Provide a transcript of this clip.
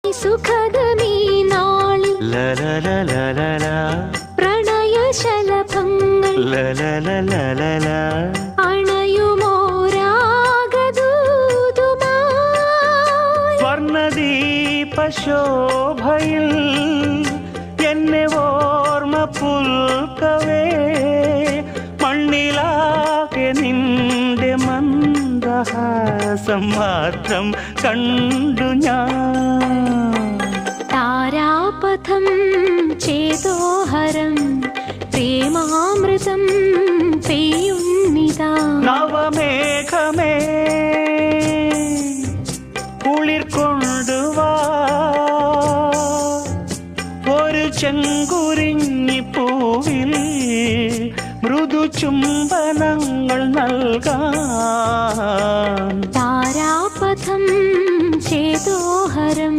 സുഖദമീ നാളിൽ പ്രണയശലഭങ്ങൾ അണയുമോരാഗദൂതുമായി സ്വർണദീപശോഭയിൽ എന്നെ ഓർമ്മ പുൽക്കവേ മണ്ണിലാകെ നിന്റെ മന്ദഹാസം മാത്രം കണ്ടു ഞാൻ. താരാപഥം ചേതോഹരം പ്രേമാമൃതം പെയ്യുന്നിതാ. നവമേഘമേ കുളിർ കൊണ്ടുവാ ഒരു ചെങ്കുരിഞ്ഞി പൂവിൽ മൃദു ചുംബനങ്ങൾ നൽകാൻ. താരാപഥം ചേതോഹരം